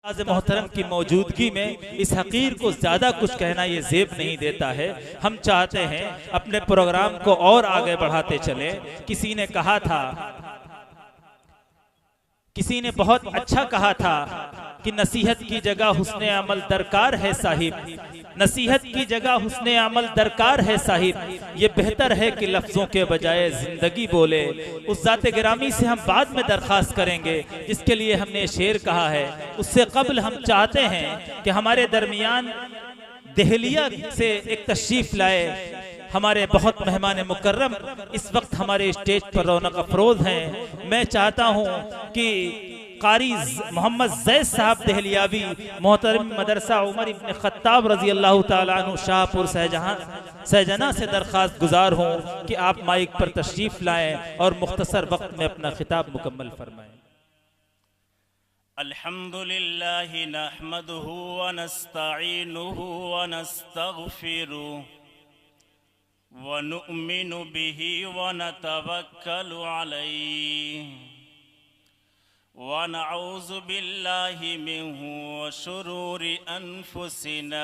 आज मोहतरम की मौजूदगी में इस हकीर को ज़्यादा कुछ कहना ये ज़ेब नहीं देता है। हम चाहते हैं अपने प्रोग्राम को और आगे बढ़ाते चले। किसी ने कहा था, किसी ने बहुत अच्छा कहा था कि नसीहत की जगह हुस्ने अमल दरकार है साहिब, नसीहत की जगह हुस्ने अमल दरकार है साहिब। ये बेहतर है कि लफ्ज़ों के बजाय ज़िंदगी बोले। उस ज़ाते गिरामी से हम बाद में दरख्वास्त करेंगे जिसके लिए हमने शेर कहा है। उससे कबल हम चाहते हैं कि हमारे दरमियान दहलिया से एक तशरीफ़ लाए हमारे बहुत मेहमान मुकर्रम इस वक्त हमारे स्टेज पर रौनक अफरोज हैं। मैं चाहता हूं कि कारी मोहम्मद जैद साहब दहलियावी मोहतरम मदरसा उमर इब्न खत्ताब रजी अल्लाह ताला अन्हु शाहपुर सहजना से दरख्वास्त गुजार हूं कि आप माइक पर तशरीफ लाएं और मुख्तसर वक्त में अपना खिताब मुकम्मल फरमाएं। अल्हम्दुलिल्लाहि नहमदुहु व नस्तईनुहु व नस्तगफिरुहु व नु'मिनु बिही व नतवक्कलु अलैहि व नऊज़ु बिल्लाहि मिन शुरूरि अनफुसिना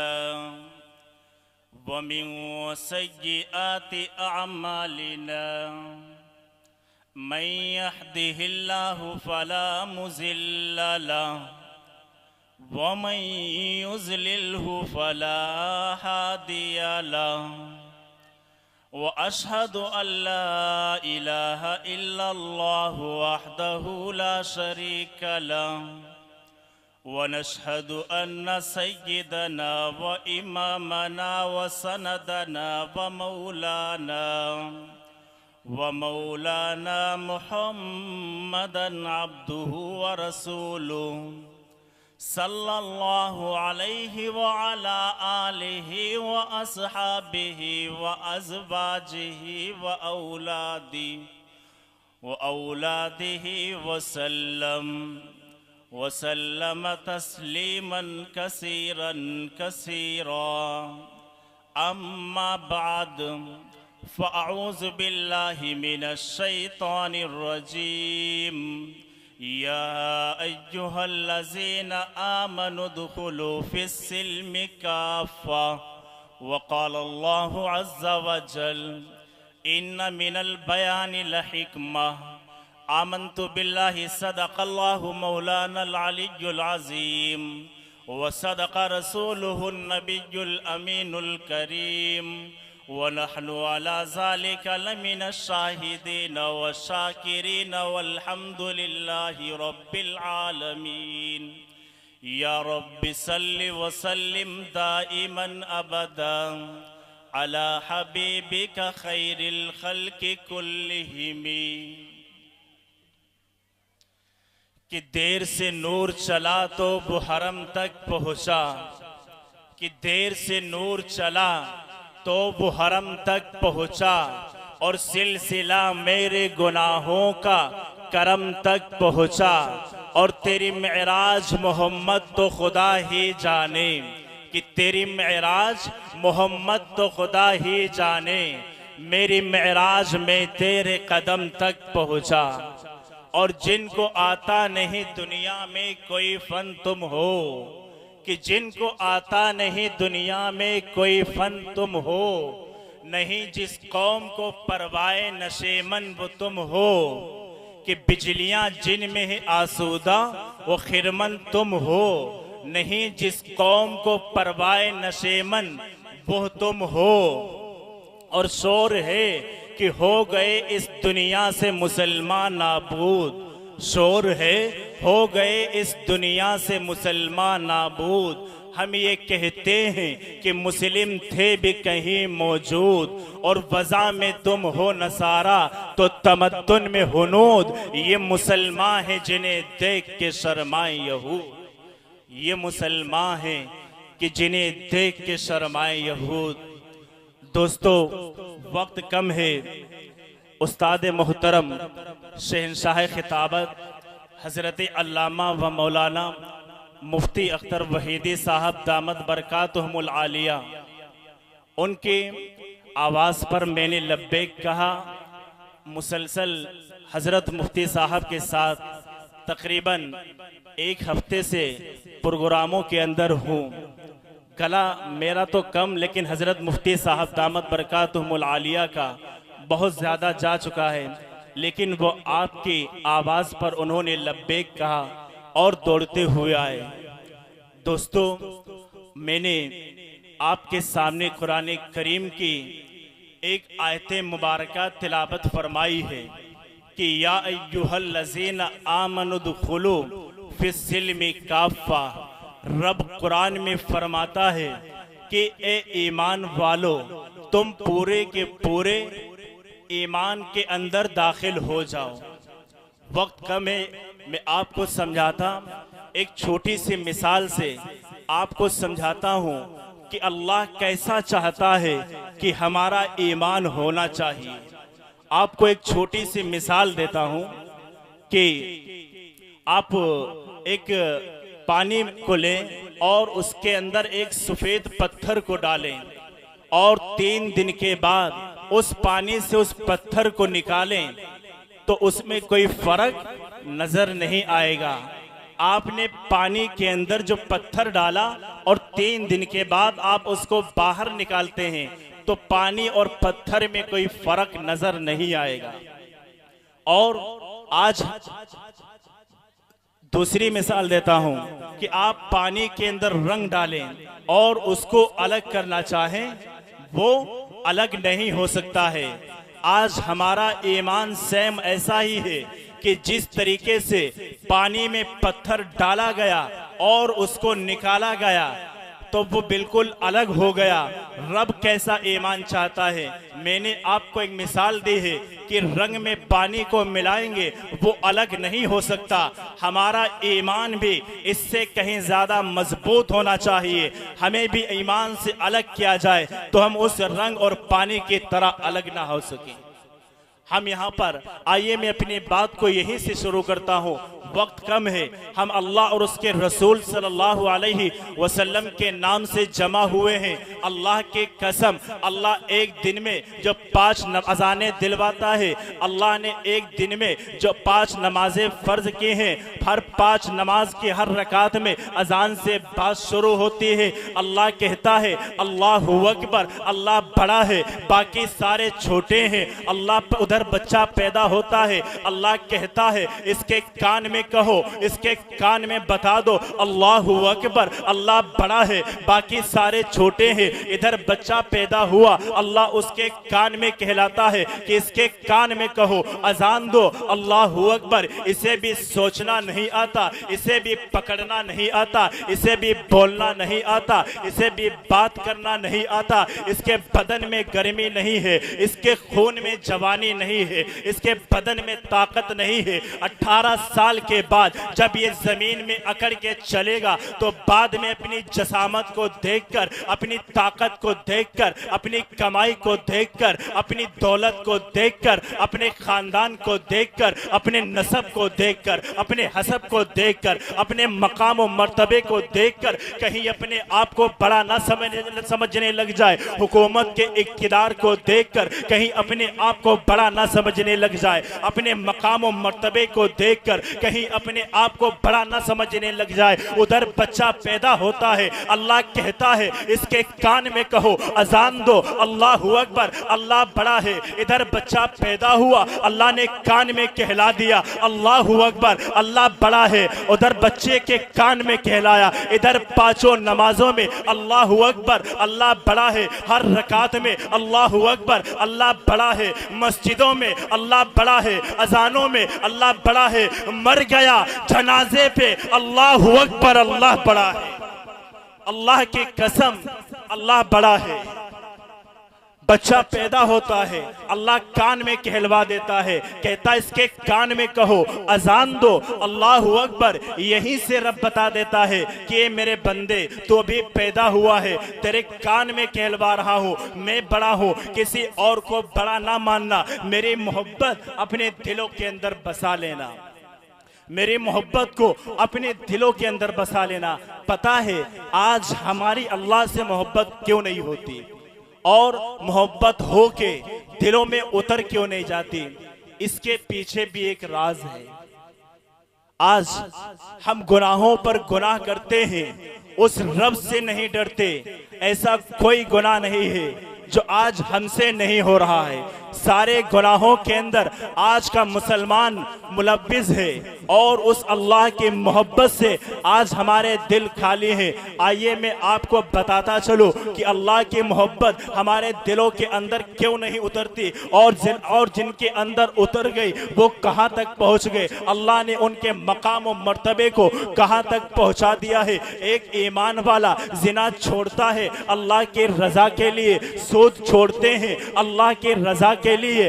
व मिन सय्यिआति अअमालिना। मन यहदिहिल्लाहु फला मुज़िल्ल लहु व मन युज़लिल्हु फला हादिय लहु व अशहदु अल्ला इलाहा इल्लल्लाहु वहदहु ला शरीका लहु व नशहदु अन्न सय्यिदना व इमामना व सनदना व मौलाना मुहम्मदन अब्दुहु व रसूलुहु सल्लल्लाहु अलैहि व अला आलिहि व अस्हाबिहि व अज़वाजिहि व औलादिहि व सल्लम तस्लीमन कसीरन कसीरा। अम्मा बाद फ़अऊज़ु बिल्लाहि मिनश शैतानिर रजीम। या अय्युहल्लज़ीना आमनु दुखुलू फ़िस्सिल्मि काफ़्फ़ा व क़ालल्लाहु अज़्ज़ा व जल इन्न मिनल बयानि लहिकमह। आमन्तु बिल्लाहि सदक़ल्लाहु मौलानल अलिय्युल अज़ीम व सदक़ रसूलुहुन नबियुल अमीनुल करीम व नहनु अला ज़ालिका लमिनश शाहिदीन व शाकिरीन वल्हम्दुलिल्लाहि रब्बिल आलमीन। या रब्बि सल्लि व सल्लिम दाइमन अबदा अला हबीबिका खैरिल खल्क़ि कुल्लिहिम। कि देर से नूर चला तो मुहर्रम तक पहुँचा, कि देर से नूर चला तो मुहर्रम तक पहुँचा और सिलसिला मेरे गुनाहों का करम तक पहुँचा। और तेरी मेराज मोहम्मद तो खुदा ही जाने, कि तेरी मेराज मोहम्मद तो खुदा ही जाने। मेरी मेराज में तेरे कदम तक पहुँचा। और जिनको आता नहीं दुनिया में कोई फन तुम हो, कि जिनको आता नहीं दुनिया में कोई फन तुम हो। नहीं जिस कौम को परवाए नशेमन वो तुम हो, कि बिजलियां जिनमें है आसूदा वो खिरमन तुम हो। नहीं जिस कौम को परवाए नशेमन वो तुम हो। और शोर है कि हो गए इस दुनिया से मुसलमान नाबूद। शोर है हो गए इस दुनिया से मुसलमान नाबूद। हम ये कहते हैं कि मुस्लिम थे भी कहीं मौजूद। और वज़ा में तुम हो नसारा तो तमद्दुन में हुनूद। ये मुसलमान हैं जिन्हें देख के शर्माए यहूद। ये मुसलमान हैं कि जिन्हें देख के शर्माए यहूद। दोस्तों, वक्त कम है। उस्ताद मोहतरम शहंशाह खिताबत हज़रत अल्लामा व मौलाना मुफ्ती अख्तर वहीदी साहब दामद बरकातुहुमुल आलिया, उनके आवाज़ पर मैंने लब्बैक कहा। मुसलसल हज़रत मुफ्ती साहब के साथ तकरीबन एक हफ्ते से प्रोग्रामों के अंदर हूँ। गला मेरा तो कम, लेकिन हज़रत मुफ्ती साहब दामत बरकातुहुमुल आलिया का बहुत ज़्यादा जा चुका है। लेकिन वो आपकी आवाज़ पर उन्होंने लब्बैक कहा और दौड़ते हुए आए। दोस्तों, मैंने आपके सामने कुरान करीम की एक आयत मुबारका तिलावत फरमाई है कि या अय्युहल्लज़ीना आमनुदखुलू फिस्सिल्मि काफ़ा। रब कुरान में फरमाता है कि ए ईमान वालो, तुम पूरे के पूरे ईमान के अंदर दाखिल हो जाओ। वक्त कम है, मैं आपको समझाता, एक छोटी सी मिसाल से आपको समझाता हूँ कि अल्लाह कैसा चाहता है कि हमारा ईमान होना चाहिए। आपको एक छोटी सी मिसाल देता हूँ कि आप एक पानी को लें और उसके अंदर एक सफ़ेद पत्थर को डालें और 3 दिन के बाद उस पानी से उस पत्थर को निकालें तो उसमें कोई फर्क नजर नहीं आएगा। आपने पानी के अंदर जो पत्थर डाला और 3 दिन के बाद आप उसको बाहर निकालते हैं तो पानी और पत्थर में कोई फर्क नजर नहीं आएगा। और आज दूसरी मिसाल देता हूं कि आप पानी के अंदर रंग डालें और उसको अलग करना चाहें, वो अलग नहीं हो सकता है। आज हमारा ईमान सेम ऐसा ही है कि जिस तरीके से पानी में पत्थर डाला गया और उसको निकाला गया तो वो बिल्कुल अलग हो गया। रब कैसा ईमान चाहता है, मैंने आपको एक मिसाल दी है कि रंग में पानी को मिलाएंगे वो अलग नहीं हो सकता। हमारा ईमान भी इससे कहीं ज़्यादा मजबूत होना चाहिए। हमें भी ईमान से अलग किया जाए तो हम उस रंग और पानी की तरह अलग ना हो सके। हम यहाँ पर आइए, मैं अपनी बात को यहीं से शुरू करता हूँ। वक्त कम है, हम अल्लाह और उसके रसूल सल्लल्लाहु अलैहि वसल्लम के नाम से जमा हुए हैं। अल्लाह के कसम, अल्लाह एक दिन में जो 5 अज़ानें दिलवाता है, अल्लाह ने एक दिन में जो 5 नमाजें फ़र्ज की हैं, हर 5 नमाज की हर रकात में अजान से बात शुरू होती है। अल्लाह कहता है अल्लाहु अकबर, अल्लाह बड़ा है, बाकी सारे छोटे हैं। अल्लाह उधर बच्चा पैदा होता है, अल्लाह कहता है इसके कान में कहो, इसके कान में बता दो अल्लाहु अकबर, अल्लाह बड़ा है, बाकी सारे छोटे हैं। इधर बच्चा पैदा हुआ, अल्लाह उसके कान में कहलाता है कि इसके कान में कहो, अजान दो अल्लाहु अकबर। इसे भी सोचना नहीं आता, इसे भी पकड़ना नहीं आता, इसे भी बोलना नहीं आता, इसे भी बात करना नहीं आता। इसके बदन में गर्मी नहीं है, इसके खून में जवानी नहीं है, इसके बदन में ताकत नहीं है। 18 साल के बाद जब ये जमीन में अकड़ के चलेगा तो बाद में अपनी जसामत को देखकर, अपनी ताकत को देखकर, अपनी कमाई को देखकर, अपनी दौलत को देखकर, अपने खानदान को देखकर, अपने नसब को देखकर, अपने हसब को देखकर, अपने मकाम और मर्तबे को देखकर कहीं अपने आप को बड़ा ना समझने लग जाए। हुकूमत के इक़्तिदार को देखकर कहीं अपने आप को बड़ा ना समझने लग जाए। अपने मकाम और मर्तबे को देखकर कहीं अपने आप को बड़ा ना समझने लग जाए। उधर बच्चा पैदा होता है, अल्लाह कहता है इसके कान में कहो, अजान दो अल्लाहु अकबर, अल्लाह बड़ा है। इधर बच्चा पैदा हुआ, अल्लाह ने कान में कहला दिया अल्लाहु अकबर, अल्लाह बड़ा है। उधर बच्चे के कान में कहलाया। इधर 5 नमाजों में अल्लाहु अकबर, अल्लाह बड़ा है। हर रकात में अल्लाहु अकबर, अल्लाह बड़ा है। मस्जिदों में अल्लाह बड़ा है, अजानों में अल्लाह बड़ा है। मर गया जनाजे पे अल्लाहु अकबर, अल्लाह बड़ा है। अल्लाह की कसम, अल्लाह बड़ा है। बच्चा पैदा होता है, अल्लाह कान में कहलवा देता है, कहता इसके कान में कहो, अजान दो अल्लाहु अकबर। यहीं से रब बता देता है कि ये मेरे बंदे, तो अभी पैदा हुआ है, तेरे कान में कहलवा रहा हूँ, मैं बड़ा हूँ, किसी और को बड़ा ना मानना। मेरी मोहब्बत अपने दिलों के अंदर बसा लेना, मेरी मोहब्बत को अपने दिलों के अंदर बसा लेना। पता है आज हमारी अल्लाह से मोहब्बत क्यों नहीं होती और मोहब्बत हो के दिलों में उतर क्यों नहीं जाती? इसके पीछे भी एक राज है। आज हम गुनाहों पर गुनाह करते हैं, उस रब से नहीं डरते। ऐसा कोई गुनाह नहीं है जो आज हमसे नहीं हो रहा है। सारे गुनाहों के अंदर आज का मुसलमान मुलव्विस है और उस अल्लाह की मोहब्बत से आज हमारे दिल खाली हैं। आइए मैं आपको बताता चलूं कि अल्लाह की मोहब्बत हमारे दिलों के अंदर क्यों नहीं उतरती, और जिनके अंदर उतर गई वो कहां तक पहुंच गए, अल्लाह ने उनके मकाम और मर्तबे को कहां तक पहुंचा दिया है। एक ईमान वाला जिना छोड़ता है अल्लाह के रजा के लिए, सूद छोड़ते हैं अल्लाह के रजा के लिए,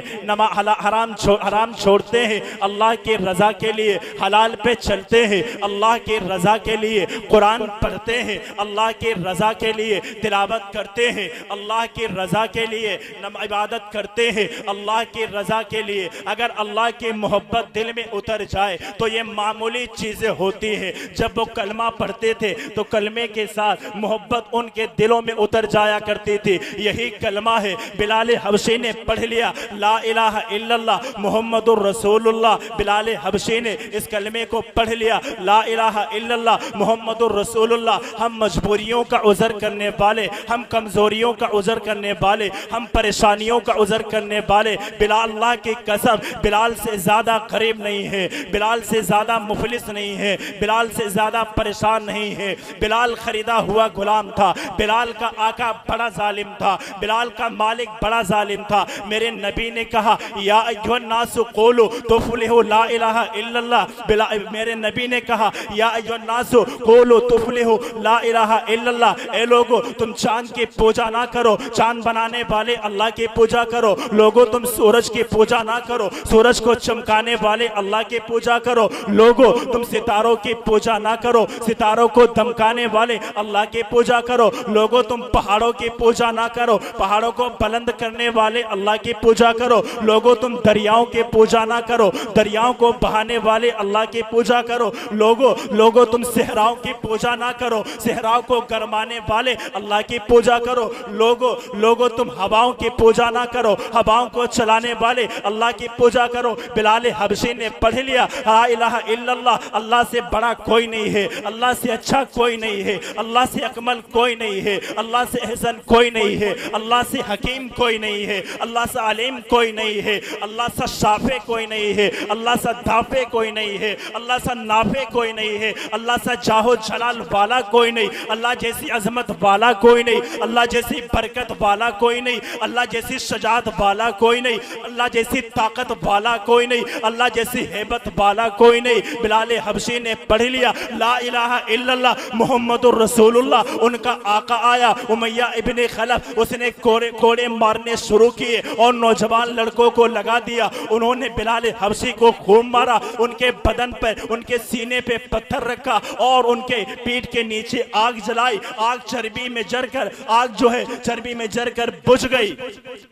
हराम छोड़ते हैं अल्लाह के रजा के लिए, हलाल पे चलते हैं अल्लाह के रजा के लिए, कुरान पढ़ते हैं अल्लाह के रजा के लिए, तिलावत करते हैं अल्लाह के रजा के लिए, इबादत करते हैं अल्लाह के रजा के लिए। अगर अल्लाह की मोहब्बत दिल में उतर जाए तो ये मामूली चीजें होती हैं। जब वो कलमा पढ़ते थे तो कलमे के साथ मोहब्बत उनके दिलों में उतर जाया करती थी। यही कलमा है बिलाल हबशी ने पढ़ लिया, ला इलाहा इल्लल्लाह मुहम्मदुर रसूलुल्लाह। बिलाल हबशी ने इस कलमे को पढ़ लिया, ला इलाहा इल्लल्लाह मुहम्मदुर रसूलुल्लाह। हम मजबूरियों का उज़र करने वाले, हम कमजोरियों का उज़र करने वाले, हम परेशानियों का उज़र करने वाले, बिलाल अल्लाह की कसम बिलाल से ज्यादा गरीब नहीं है, बिलाल से ज्यादा मुफलिस नहीं है, बिलाल से ज्यादा परेशान नहीं है। बिलाल खरीदा हुआ गुलाम था, बिलाल का आका बड़ा जालिम था, बिलाल का मालिक बड़ा जालिम था। मेरे नबी ने कहा या अय्युहन नासु क़ूलू तुफ़्लिहू ला इलाहा इल्लल्लाह। मेरे नबी ने कहा या अय्युहन नासु क़ूलू तुफ़्लिहू ला इलाहा इल्लल्लाह। ए लोगो तुम चांद की पूजा ना करो, चांद बनाने वाले अल्लाह की पूजा करो। लोगो तुम सूरज की पूजा ना करो, सूरज को चमकाने वाले अल्लाह की पूजा करो। लोगो तुम सितारों की पूजा ना करो, सितारों को दमकाने वाले अल्लाह की पूजा करो। लोगो तुम पहाड़ों की पूजा ना करो, पहाड़ों को बुलंद करने वाले अल्लाह की पूजा करो। लोगो तुम दरियाओं की पूजा ना करो, दरियाओं को बहाने वाले अल्लाह की पूजा करो। लोगो तुम सहराओं की पूजा ना करो, सहराओं को गरमाने वाले अल्लाह की पूजा करो। लोगो तुम हवाओं की पूजा ना करो, हवाओं को चलाने वाले अल्लाह की पूजा करो। बिलाल हबशी ने पढ़ लिया ला इलाहा इल्लल्लाह, अल्लाह से बड़ा कोई नहीं है, अल्लाह से अच्छा कोई नहीं है, अल्लाह से अकमल कोई नहीं है, अल्लाह से एहसन कोई नहीं है, अल्लाह से हकीम कोई नहीं है, अल्लाह से आलिम कोई नहीं है, अल्लाह से शाफे कोई नहीं है, अल्लाह से दाफे कोई नहीं है, अल्लाह से नाफे कोई नहीं है, अल्लाह से जाहो जलाल वाला कोई नहीं, अल्लाह जैसी अजमत वाला कोई नहीं, अल्लाह जैसी बरकत वाला कोई नहीं, अल्लाह जैसी सजात वाला कोई नहीं, अल्लाह जैसी ताकत वाला कोई नहीं, अल्लाह जैसी हेबत वाला कोई नहीं। बिलाल हबशी ने पढ़ लिया ला इलाहा इल्लल्लाह मुहम्मदुर रसूलुल्लाह। उनका आका आया उमैया इब्ने खलफ, उसने कोड़े मारने शुरू किए और नौजवान लड़कों को लगा दिया। उन्होंने बिलाल हबशी को खूब मारा, उनके बदन पर, उनके सीने पे पत्थर रखा और उनके पीठ के नीचे आग जलाई। आग चर्बी में जलकर, आग जो है चर्बी में जलकर बुझ गई।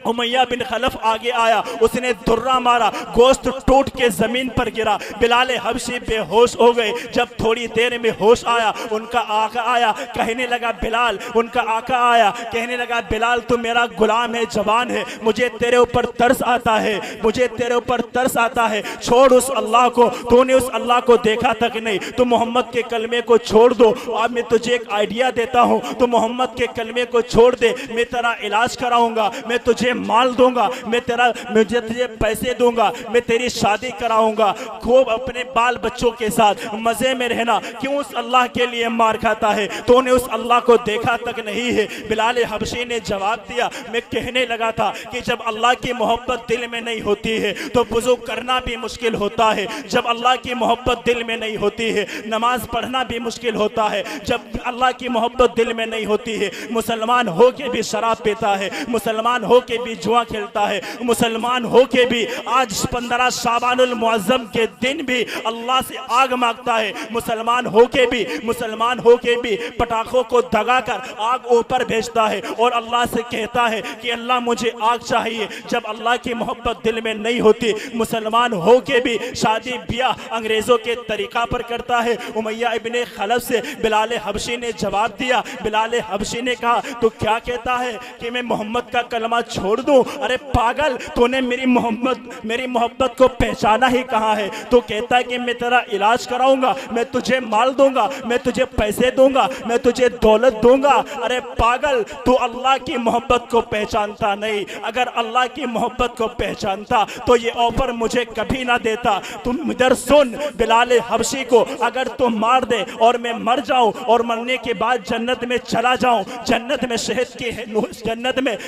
उमैया बिन खलफ आगे आया, उसने दुर्रा मारा, गोश्त टूट के जमीन पर गिरा। बिलाल हबशी बेहोश हो गए। जब थोड़ी देर में होश आया, उनका आका आया, कहने लगा बिलाल, उनका आका आया, कहने लगा बिलाल तू मेरा गुलाम है, जवान है, मुझे तेरे ऊपर तरस आता है, मुझे तेरे ऊपर तरस आता है। छोड़ उस अल्लाह को, तूने उस अल्लाह को देखा तक नहीं, तू मोहम्मद के कलमे को छोड़ दो। अब मैं तुझे एक आइडिया देता हूँ, तू मोहम्मद के कलमे को छोड़ दे, मैं तेरा इलाज कराऊंगा, मैं तुझे माल दूंगा, मुझे तुझे पैसे दूंगा, मैं तेरी शादी कराऊंगा, खूब अपने बाल बच्चों के साथ मजे में रहना। क्यों उस अल्लाह के लिए मार खाता है? तूने उस अल्लाह को देखा तक नहीं है। बिलाल हबशी ने जवाब दिया, मैं कहने लगा था कि जब अल्लाह की मोहब्बत दिल में नहीं होती है तो वुज़ू करना भी मुश्किल होता है। जब अल्लाह की मोहब्बत दिल में नहीं होती है नमाज पढ़ना भी मुश्किल होता है। जब अल्लाह की मोहब्बत दिल में नहीं होती है, मुसलमान हो के भी शराब पीता है, मुसलमान हो के भी जुआ खेलता है, मुसलमान हो के भी आज 15 शाबानुल मुअज़्ज़म के दिन भी अल्लाह से आग मांगता है, मुसलमान हो के भी पटाखों को दगाकर आग ऊपर भेजता है और अल्लाह से कहता है कि अल्लाह मुझे आग चाहिए, जब अल्लाह की मोहब्बत दिल में नहीं होती, मुसलमान हो के भी शादी ब्याह अंग्रेजों के तरीका पर करता है। उमैया इब्ने खलफ से बिलाल हबशी ने जवाब दिया। बिलाल हबशी ने कहा तू क्या कहता है कि मैं मोहम्मद का कलमा छोड़ दूं? अरे पागल, तूने मेरी मोहब्बत को पहचाना ही कहाँ है? तो कहता है कि मैं तेरा इलाज कराऊंगा, मैं तुझे माल दूंगा, मैं तुझे पैसे दूंगा, मैं तुझे दौलत दूंगा। अरे पागल, तू अल्लाह की मोहब्बत को पहचानता नहीं। अगर अल्लाह की मोहब्बत को पहचानता तो ये ऑफर मुझे कभी ना देता। तुम इधर सुन, बिलाल हबशी को अगर तू मार दे और मैं मर जाऊं और मरने के बाद जन्नत में चला जाऊं, जन्नत में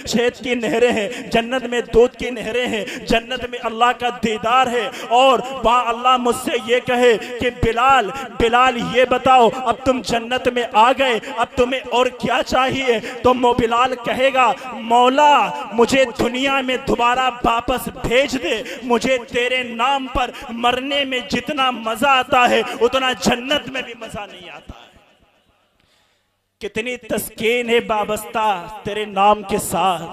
शहद की नहरें हैं, जन्नत में दूध की नहरें हैं, जन्नत में अल्लाह का दीदार है, और वहां अल्लाह मुझसे ये कहे कि बिलाल ये बताओ अब तुम जन्नत में आ गए, अब तुम्हें और क्या चाहिए? तो बिलाल कहेगा मौला मुझे दुनिया में दोबारा वापस भेज दे, मुझे तेरे नाम पर मरने में जितना मजा आता है उतना जन्नत में भी मजा नहीं आता है। कितनी तस्कीन है वाबस्ता तेरे नाम के साथ,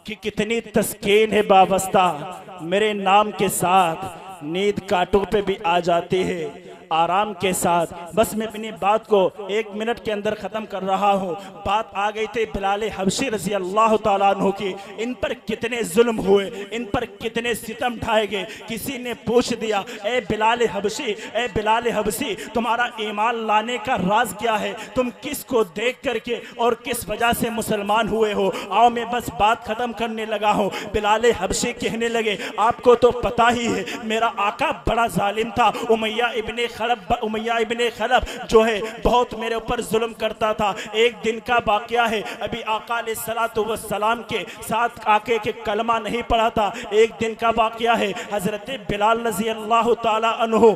कि कितनी तस्कीन है वाबस्ता मेरे नाम के साथ। नींद कांटों पे भी आ जाती है आराम के साथ। बस मैं अपनी बात को 1 मिनट के अंदर ख़त्म कर रहा हूँ। बात आ गई थी बिलाल हबशी रज़ी अल्लाह ताला अन्हु की। इन पर कितने जुल्म हुए, इन पर कितने सितम ढाए गए। किसी ने पूछ दिया ए बिलाल हबशी तुम्हारा ईमान लाने का राज क्या है? तुम किसको देख करके और किस वजह से मुसलमान हुए हो? आओ मैं बस बात ख़त्म करने लगा हूँ। बिलाल हबशी कहने लगे आपको तो पता ही है मेरा आका बड़ा जालिम था। उमैया इब्ने खलफ जो है बहुत मेरे ऊपर जुल्म करता था। एक दिन का वाकया है, अभी आका अलैहिस्सलातु वस्सलाम के साथ आके के कलमा नहीं पढ़ा था। एक दिन का वाकया है, हजरत बिलाल रज़ी अल्लाह ताला अन्हु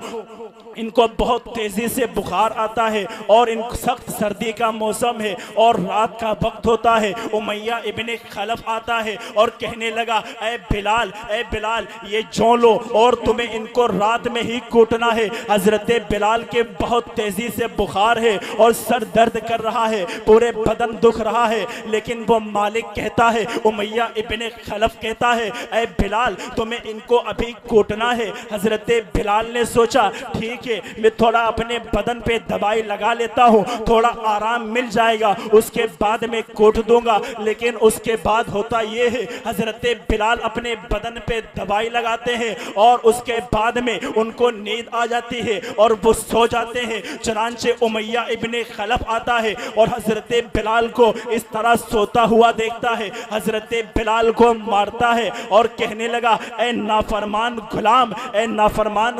इनको बहुत तेजी से बुखार आता है और इन सख्त सर्दी का मौसम है और रात का वक्त होता है। उमैया इब्ने खलफ आता है और कहने लगा ए बिलाल ये जौ लो और तुम्हें इनको रात में ही कूटना है। हजरत बिलाल के बहुत तेजी से बुखार है और सर दर्द कर रहा है, पूरे बदन दुख रहा है, लेकिन वो मालिक कहता है, उमैया इब्ने खलफ कहता है ए बिलाल तुम्हें इनको अभी कूटना है। हजरत बिलाल ने सोचा ठीक है मैं थोड़ा अपने बदन पे दवाई लगा लेता हूँ, थोड़ा आराम मिल जाएगा, उसके बाद में कूट दूंगा। लेकिन उसके बाद होता ये है हजरत बिलाल अपने बदन पे दवाई लगाते हैं और उसके बाद में उनको नींद आ जाती है और वो सो जाते हैं। चनांचे उमैया इब्ने खलफ आता है और हजरत बिलाल को इस तरह सोता हुआ देखता है। हजरत बिलाल को मारता है और कहने लगा ए नाफरमान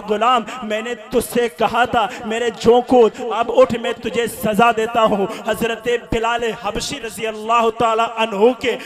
गुलाम मैंने तुझसे कहा था मेरे जो को अब उठ मैं तुझे सजा देता हूँ। हजरत बिलाल हबशी रज़ी अल्लाह ताला अन्हु के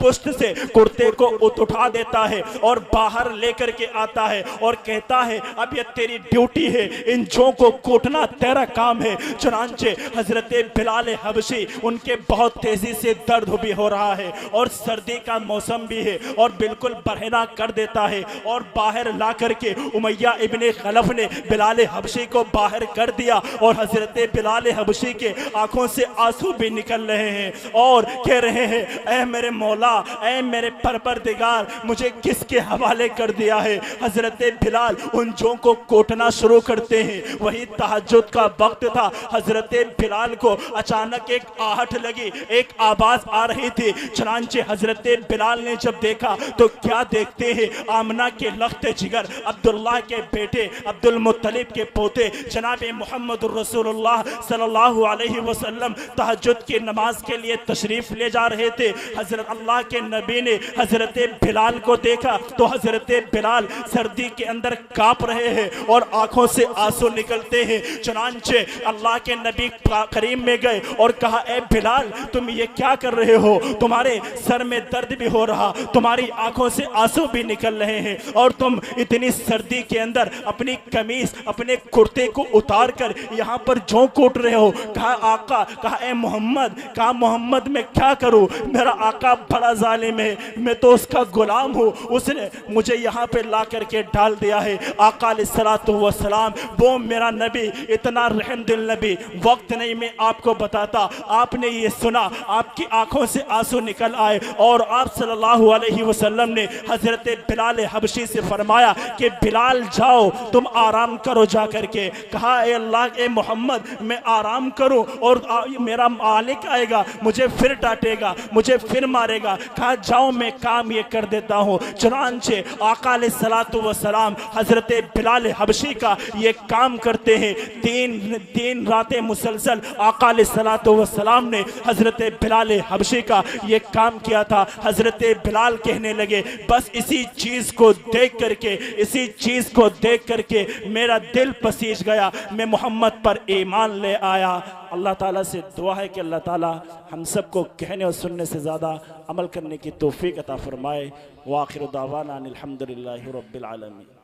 पुष्ट से कुर्ते को उठा देता है और बाहर लेकर के आता है और कहता है अब ये तेरी ड्यूटी है, इन जो को कूटना तेरा काम है। चुनांचे हजरत बिलाल हबशी उनके बहुत तेजी से दर्द भी हो रहा है और सर्दी का मौसम भी है और बिल्कुल बरहना कर देता है और बाहर ला करके उमैया इब्ने खलफ ने बिलाल हबशी को बाहर कर दिया और हजरत बिलाल हबशी के आंखों से आंसू भी निकल रहे हैं और कह रहे हैं ऐ मेरे मौला, ऐ मेरे परवरदिगार मुझे किसके हवाले कर दिया है। हजरत बिलाल उन जो को कोटना शुरू करते हैं। वही तहज्जुद का वक्त था। हजरत बिलाल को अचानक एक आहट लगी, एक आवाज आ रही थी। चनांचे हजरत बिलाल ने जब देखा तो क्या देखते हैं, आमना के लख्त जिगर अब्दुल्लाह के बेटे अब्दुल मुत्तलिब के पोते जनाब मोहम्मद रसूलुल्लाह सल्लल्लाहु अलैहि वसल्लम तहज्जुद की नमाज के लिए तशरीफ ले जा रहे थे। हजरत अल्लाह के नबी ने हजरत बिलाल को देखा तो हजरत बिलाल सर्दी के अंदर कांप रहे हैं और आंखों से आंसू निकलते हैं। चुनांचे अल्लाह के नबी करीम में गए और कहा ए बिलाल तुम ये क्या कर रहे हो, तुम्हारे सर में दर्द भी हो रहा, तुम्हारी आंखों से आंसू भी निकल रहे हैं और तुम इतनी सर्दी के अंदर अपनी कमीज अपने कुर्ते को उतार कर यहाँ पर जों कोट रहे हो। कहा आका, कहा ए मोहम्मद, कहा मोहम्मद मैं क्या करूं, मेरा आका बड़ा जालिम है, मैं तो उसका गुलाम हूं, उसने मुझे यहाँ पे ला करके डाल दिया है। आका अलैहिस्सलातु वस्सलाम वो मेरा नबी इतना रहमदिल नबी, वक्त नहीं मैं आपको बताता। आपने ये सुना, आपकी आंखों से आंसू निकल आए और आप सल्लल्लाहु अलैहि वसल्लम ने हजरत बिलाल हबशी से फरमाया कि बिलाल जाओ तुम आराम करो जा करके। कहा ए अल्लाह, ए मोहम्मद मैं आराम करूं और मेरा मालिक आएगा मुझे फिर डांटेगा, मुझे फिर मारेगा। कहा जाओ मैं काम ये कर देता हूं। चुनांचे आका अलैहिस्सलातु वस्सलाम हजरत बिलाल हबशी का ये काम करते हैं। तीन रातें मुसलसल आका अलैहिस्सलातु वस्सलाम ने हजरत बिलाल हबशी का ये काम किया था। हजरत बिलाल कहने लगे बस इसी चीज को देख करके, इसी चीज को देख करके मेरा दिल पसीज गया, मैं मोहम्मद पर ईमान ले आया। अल्लाह ताला से दुआ है कि अल्लाह ताला हम सबको कहने और सुनने से ज़्यादा अमल करने की तौफीक अता फरमाए। व आखिर दावाना अनिल हम्दुलिल्लाहि रब्बिल आलमीन।